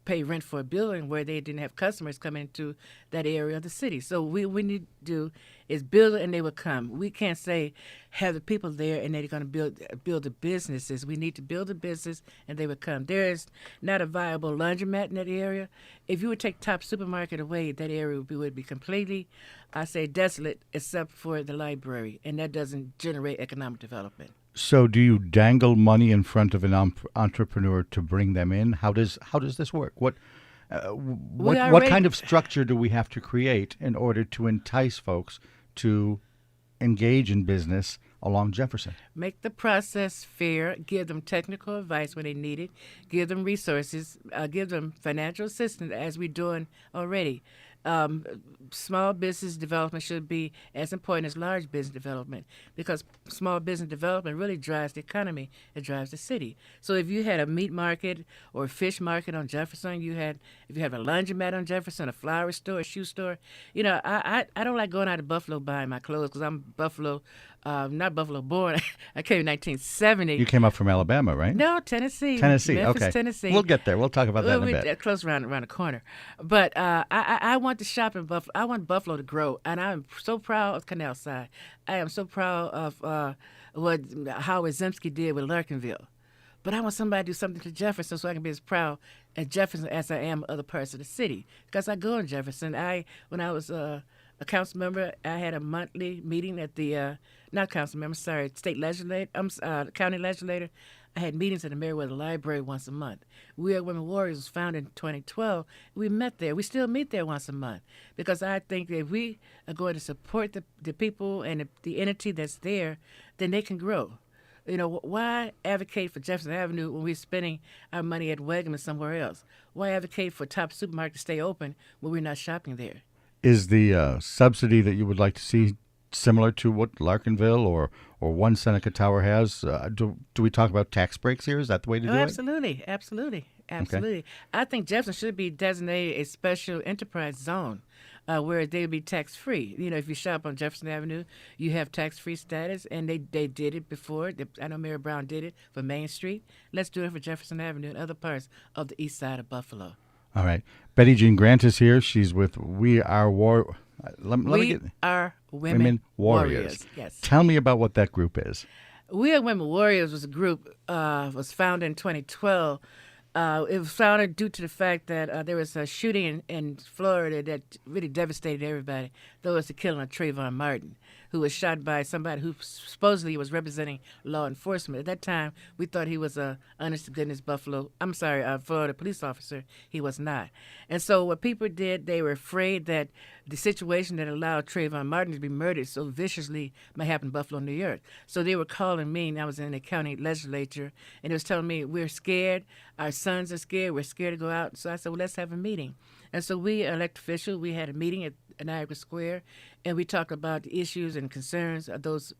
pay rent for a building where they didn't have customers coming into that area of the city. So what we need to do is build it and they will come. We can't say have the people there and they're going to build the businesses. We need to build a business and they will come. There is not a viable laundromat in that area. If you would take Top Supermarket away, that area would be completely, I say, desolate except for the library, and that doesn't generate economic development. So do you dangle money in front of an entrepreneur to bring them in? How does this work? What kind of structure do we have to create in order to entice folks to engage in business along Jefferson? Make the process fair, give them technical advice when they need it, give them resources, give them financial assistance as we're doing already. Small business development should be as important as large business development because small business development really drives the economy. It drives the city. So if you had a meat market or a fish market on Jefferson, if you have a laundromat on Jefferson, a flower store, a shoe store, I don't like going out to Buffalo buying my clothes because I'm Buffalo, not Buffalo born. I came in 1970. You came up from Alabama, right? No, Tennessee. Tennessee, Memphis, okay. Tennessee. We'll get there. We'll talk about that in a bit. Close around the corner. But I want to shop in Buffalo. I want Buffalo to grow, and I'm so proud of Canal Side. I am so proud of what Howard Zemsky did with Larkinville. But I want somebody to do something to Jefferson so I can be as proud at Jefferson as I am other parts of the city. Because I go in Jefferson. When I was a council member, I had a monthly meeting at the state legislature, county legislator. I had meetings at the Meriwether Library once a month. We Are Women Warriors was founded in 2012. We met there. We still meet there once a month because I think that if we are going to support the people and the entity that's there, then they can grow. Why advocate for Jefferson Avenue when we're spending our money at Wegmans somewhere else? Why advocate for Top Supermarket to stay open when we're not shopping there? Is the subsidy that you would like to see similar to what Larkinville or One Seneca Tower has? Do we talk about tax breaks here? Is that the way to do it? Absolutely. Okay. I think Jefferson should be designated a special enterprise zone where they would be tax-free. If you shop on Jefferson Avenue, you have tax-free status, and they did it before. I know Mary Brown did it for Main Street. Let's do it for Jefferson Avenue and other parts of the east side of Buffalo. All right. Betty Jean Grant is here. She's with We Are Women Warriors. Yes. Tell me about what that group is. We Are Women Warriors was a group was founded in 2012. It was founded due to the fact that there was a shooting in Florida that really devastated everybody. There was the killing of Trayvon Martin, who was shot by somebody who supposedly was representing law enforcement. At that time, we thought he was a honest-to-goodness Florida police officer. He was not. And so what people did, they were afraid that the situation that allowed Trayvon Martin to be murdered so viciously might happen in Buffalo, New York. So they were calling me, and I was in the county legislature, and it was telling me, we're scared, our sons are scared, we're scared to go out. So I said, well, let's have a meeting. And so we, elected officials, we had a meeting at Niagara Square, and we talked about the issues and concerns of those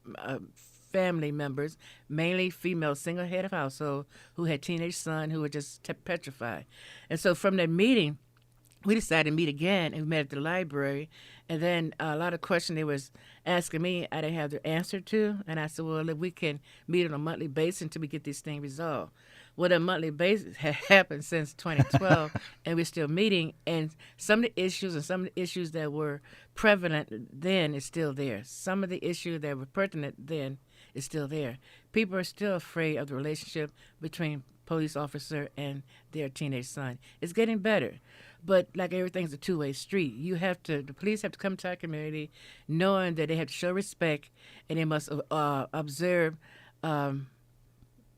family members, mainly female single head of household, who had teenage sons who were just petrified. And so from that meeting, we decided to meet again, and we met at the library. And then a lot of questions they was asking me, I didn't have the answer to. And I said, well, if we can meet on a monthly basis until we get this thing resolved. Well, a monthly basis had happened since 2012, and we're still meeting. And some of the issues that were prevalent then is still there. Some of the issues that were pertinent then is still there. People are still afraid of the relationship between police officer and their teenage son. It's getting better. But like everything's a two-way street. The police have to come to our community knowing that they have to show respect and they must observe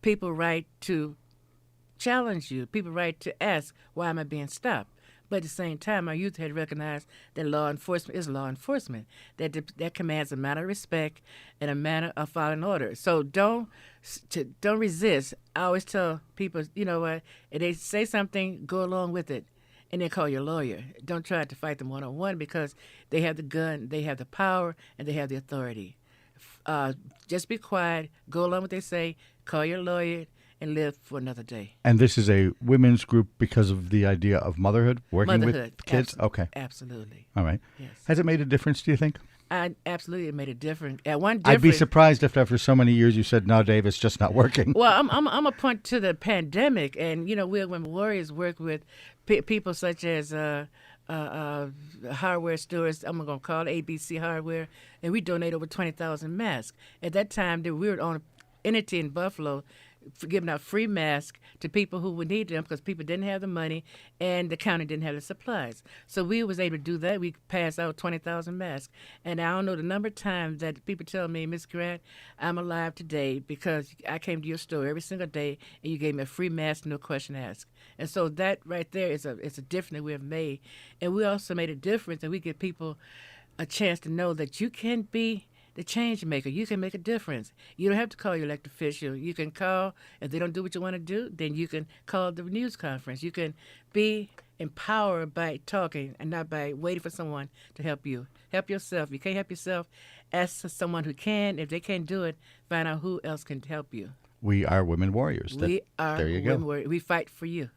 people's right to challenge you, people's right to ask, why am I being stopped? But at the same time, our youth had recognized that law enforcement is law enforcement, that commands a manner of respect and a manner of following order. So don't resist. I always tell people, you know what, if they say something, go along with it. And then call your lawyer. Don't try to fight them one-on-one because they have the gun, they have the power, and they have the authority. Just be quiet, go along with what they say, call your lawyer, and live for another day. And this is a women's group because of the idea of motherhood, working with kids? Okay. Absolutely. All right. Yes. Has it made a difference, do you think? Absolutely made a difference. I'd be surprised if after so many years you said, no, Dave, it's just not working. Well, I'm a point to the pandemic, and, We Are Women Warriors work with people such as hardware stores, I'm going to call it ABC Hardware, and we donate over 20,000 masks. At that time, we were on an entity in Buffalo giving out free masks to people who would need them because people didn't have the money and the county didn't have the supplies. So we was able to do that. We passed out 20,000 masks. And I don't know the number of times that people tell me, Miss Grant, I'm alive today because I came to your store every single day and you gave me a free mask, no question asked. And so that right there is a difference that we have made. And we also made a difference, and we give people a chance to know that you can be the change maker. You can make a difference. You don't have to call your elected official. You can call. If they don't do what you want to do, then you can call the news conference. You can be empowered by talking and not by waiting for someone to help you. Help yourself. If you can't help yourself, ask someone who can. If they can't do it, find out who else can help you. We are women warriors. We are there you women go. warriors. We fight for you.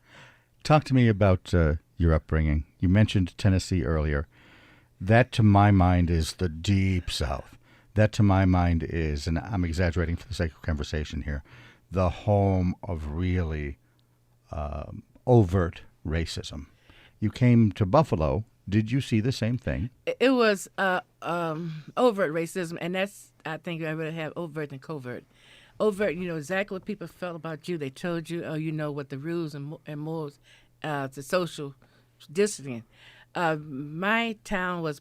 Talk to me about your upbringing. You mentioned Tennessee earlier. That, to my mind, is the deep South. That, to my mind, is, and I'm exaggerating for the sake of conversation here, the home of really overt racism. You came to Buffalo. Did you see the same thing? It was overt racism, and that's, I think, I really have overt and covert. Overt, you know exactly what people felt about you. They told you, oh, you know what the rules and morals, the social distancing. My town was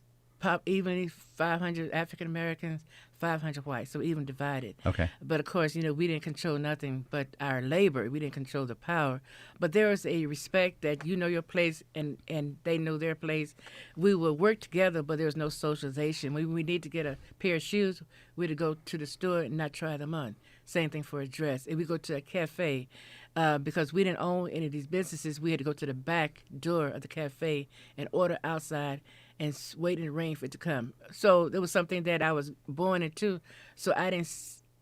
evenly 500 African Americans, 500 whites, so even divided. Okay. But of course, you know, we didn't control nothing but our labor. We didn't control the power. But there was a respect that you know your place and they know their place. We would work together, but there was no socialization. When we need to get a pair of shoes, we'd go to the store and not try them on. Same thing for a dress. If we go to a cafe, because we didn't own any of these businesses, we had to go to the back door of the cafe and order outside and wait in the rain for it to come. So it was something that I was born into, so I didn't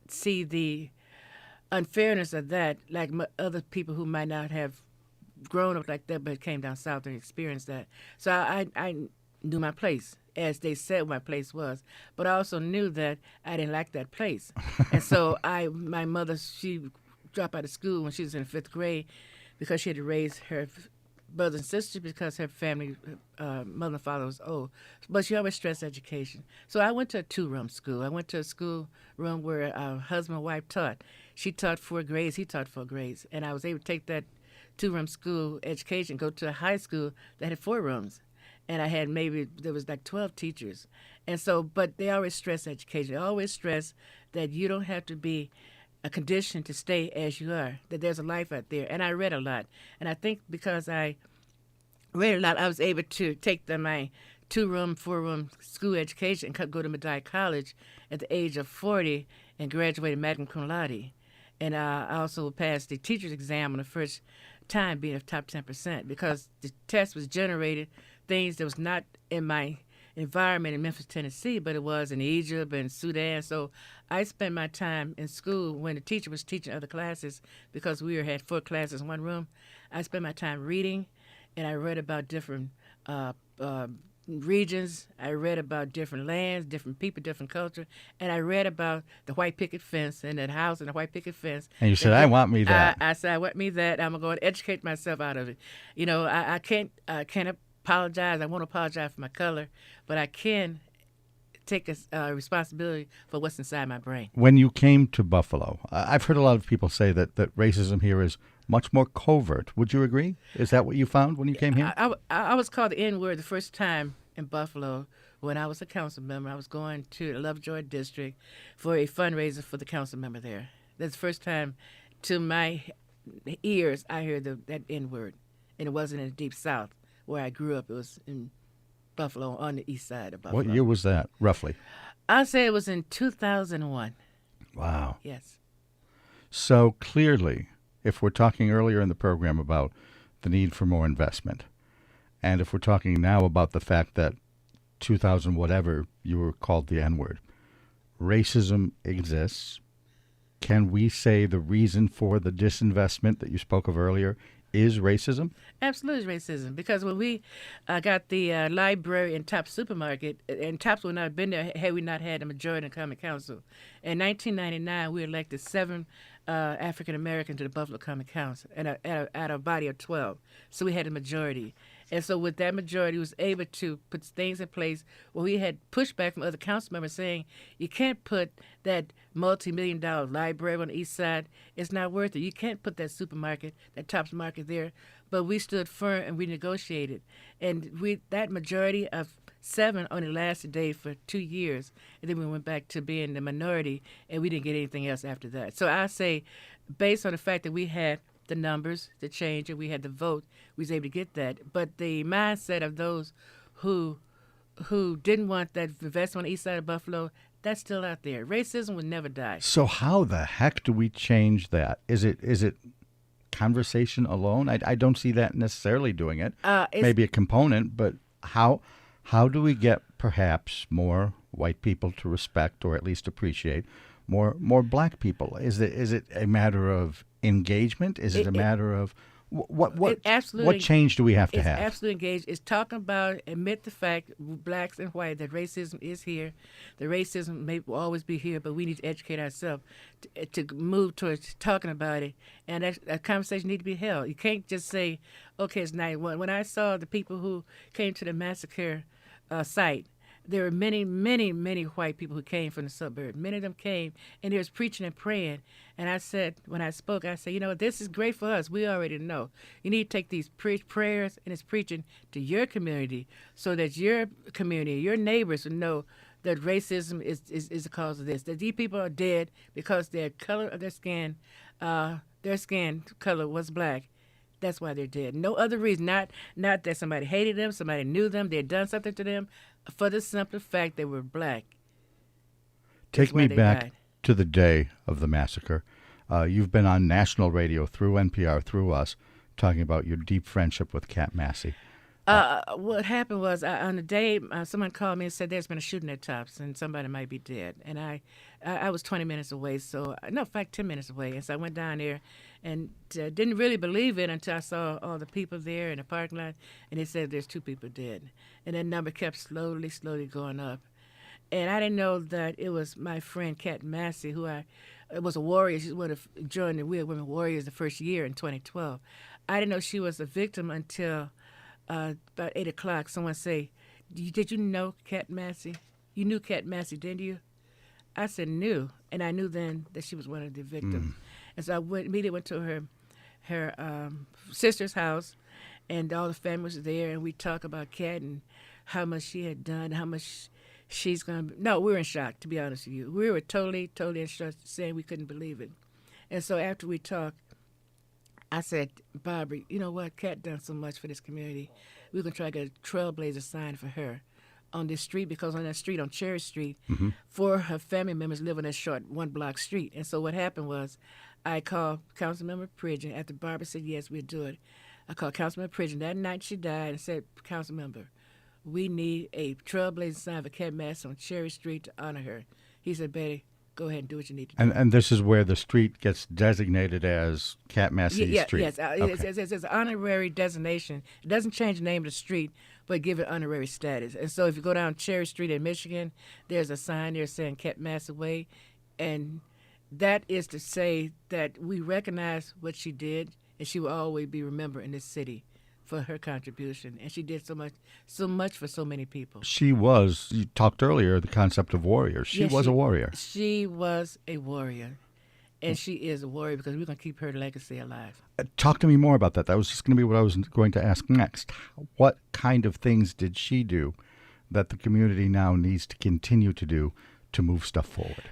see the unfairness of that like other people who might not have grown up like that but came down south and experienced that. So I knew my place, as they said my place was, but I also knew that I didn't like that place. And so my mother, she dropped out of school when she was in 5th grade because she had to raise her brothers and sisters because her family, mother and father was old. But she always stressed education. So I went to a 2-room school. I went to a school room where our husband and wife taught. She taught 4 grades, he taught 4 grades. And I was able to take that 2-room school education, go to a high school that had 4 rooms. And I had there was like 12 teachers. And so, but they always stress education. They always stress that you don't have to be a condition to stay as you are, that there's a life out there. And I read a lot. And I think because I read a lot, I was able to take my 2-room, 4-room school education and go to Medaille College at the age of 40 and graduated magna cum laude. And I also passed the teacher's exam on the first time, being a top 10%, because the test was generated things that was not in my environment in Memphis, Tennessee, but it was in Egypt and Sudan. So I spent my time in school when the teacher was teaching other classes, because we had 4 classes in one room. I spent my time reading, and I read about different regions. I read about different lands, different people, different culture, and I read about the white picket fence and that house and the white picket fence. And you said, I want me that. I said, I want me that. I'm going to educate myself out of it. You know, I can't apologize. I won't apologize for my color, but I can take responsibility for what's inside my brain. When you came to Buffalo, I've heard a lot of people say that racism here is much more covert. Would you agree? Is that what you found when you came here? I was called the N-word the first time in Buffalo when I was a council member. I was going to the Lovejoy District for a fundraiser for the council member there. That's the first time to my ears I heard that N-word, and it wasn't in the Deep South where I grew up. It was in Buffalo, on the east side of Buffalo. What year was that, roughly? I'll say it was in 2001. Wow. Yes. So clearly, if we're talking earlier in the program about the need for more investment, and if we're talking now about the fact that 2000 whatever you were called the N-word, racism exists, can we say the reason for the disinvestment that you spoke of earlier is racism? Absolutely racism, because when we got the library in Tops Supermarket, and Tops would not have been there had we not had a majority in the Common Council. In 1999, we elected 7 African Americans to the Buffalo Common Council at a body of 12. So we had a majority. And so with that majority, we was able to put things in place where we had pushback from other council members saying, you can't put that multi-million-dollar library on the east side. It's not worth it. You can't put that supermarket, that Tops Market there. But we stood firm and we negotiated. And that majority of 7 only lasted for 2 years. And then we went back to being the minority, and we didn't get anything else after that. So I say, based on the fact that we had the numbers, the change, and we had the vote, we was able to get that. But the mindset of those who didn't want that investment on the east side of Buffalo, That's still out there. Racism will never die. So how the heck do we change that? Is it conversation alone? I don't see that necessarily doing it. Maybe a component, but how do we get perhaps more white people to respect or at least appreciate more black people? Is it a matter of engagement? Is it a matter of what change do we have to have? It's absolutely engaged. It's talking about, admit the fact, blacks and white, that racism is here. The racism will always be here, but we need to educate ourselves to move towards talking about it. And that conversation needs to be held. You can't just say, okay, it's 91. When I saw the people who came to the massacre site, there were many, many, many white people who came from the suburb. Many of them came, and they was preaching and praying. And I said, when I spoke, I said, this is great for us. We already know. You need to take these prayers and this preaching to your community so that your community, your neighbors will know that racism is the cause of this, that these people are dead because their color of their skin color was black. That's why they're dead. No other reason. Not that somebody hated them, somebody knew them, they had done something to them. For the simple fact they were black. Take me back to the day of the massacre. You've been on national radio through NPR, through us, talking about your deep friendship with Kat Massey. What happened was on the day someone called me and said there's been a shooting at Tops and somebody might be dead. And I was 20 minutes away, 10 minutes away. And so I went down there and didn't really believe it until I saw all the people there in the parking lot, and they said there's 2 people dead. And that number kept slowly going up. And I didn't know that it was my friend Kat Massey, who was a warrior. She would have joined the We Are Women Warriors the first year in 2012. I didn't know she was a victim until about 8 o'clock. Someone say, did you know Kat Massey? You knew Kat Massey, didn't you? I said, knew. And I knew then that she was one of the victims. And so I immediately went to her sister's house, and all the family was there, and we talked about Kat and how much she had done, how much she's going to... No, we were in shock, to be honest with you. We were totally in shock, saying we couldn't believe it. And so after we talked, I said, Barbara, you know what? Kat done so much for this community. We're going to try to get a trailblazer sign for her on this street, because on that street, on Cherry Street, 4 of her family members live on that short 1-block street. And so what happened was I called Councilmember Pridgeon. After Barbara said, yes, we'll do it, I called Councilmember Pridgeon. That night she died and said, Councilmember, we need a trailblazing sign for Kat Massey on Cherry Street to honor her. He said, Betty, go ahead and do what you need to do. And this is where the street gets designated as Kat Massey Street. Yes, it's an honorary designation. It doesn't change the name of the street, but give it honorary status. And so if you go down Cherry Street in Michigan, there's a sign there saying Kat Massey Way, and that is to say that we recognize what she did, and she will always be remembered in this city for her contribution. And she did so much for so many people. She was, you talked earlier, the concept of warrior. She was a warrior. She was a warrior. And she is a warrior because we're going to keep her legacy alive. Talk to me more about that. That was just going to be what I was going to ask next. What kind of things did she do that the community now needs to continue to do to move stuff forward?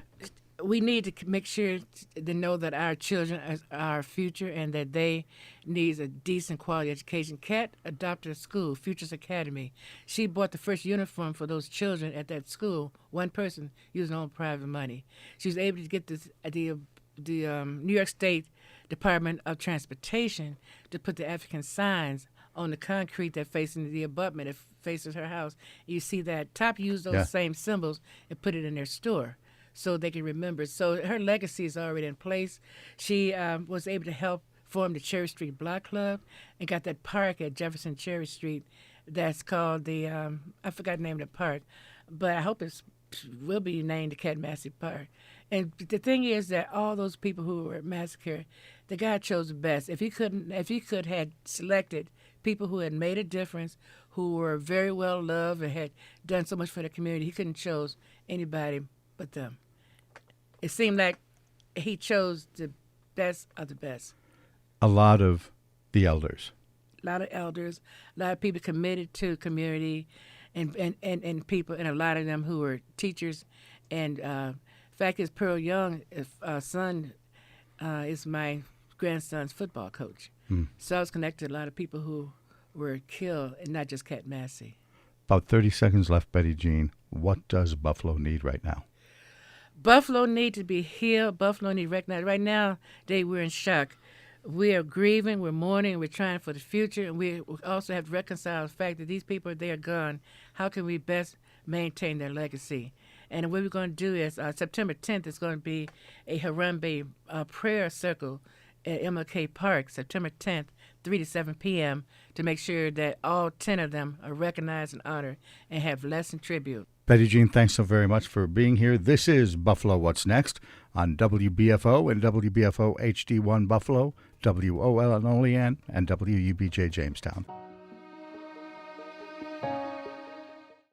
We need to make sure to know that our children are our future and that they need a decent quality education. Kat adopted a school, Futures Academy. She bought the first uniform for those children at that school, one person using her own private money. She was able to get the New York State Department of Transportation to put the African signs on the concrete that facing the abutment that faces her house. You see that Top used those same symbols and put it in their store so they can remember. So her legacy is already in place. She was able to help form the Cherry Street Block Club and got that park at Jefferson Cherry Street that's called the, I forgot the name of the park, but I hope it will be named the Kat Massey Park. And the thing is that all those people who were massacred, the guy chose the best. If he could had selected people who had made a difference, who were very well loved and had done so much for the community, he couldn't chose anybody but them. It seemed like he chose the best of the best. A lot of the elders. A lot of elders, a lot of people committed to community, and people, and a lot of them who were teachers. And fact is, Pearl Young's son is my grandson's football coach. So I was connected to a lot of people who were killed, and not just Kat Massey. About 30 seconds left, Betty Jean. What does Buffalo need right now? Buffalo need to be healed. Buffalo need to recognize. Right now, we're in shock. We are grieving, we're mourning, we're trying for the future, and we also have to reconcile the fact that these people, they are gone. How can we best maintain their legacy? And what we're going to do is September 10th is going to be a Harambe prayer circle at MLK Park, September 10th, 3 to 7 p.m., to make sure that all 10 of them are recognized and honored and have lesson tribute. Betty Jean, thanks so very much for being here. This is Buffalo What's Next on WBFO and WBFO HD1 Buffalo, WOL in Olean, and WUBJ Jamestown.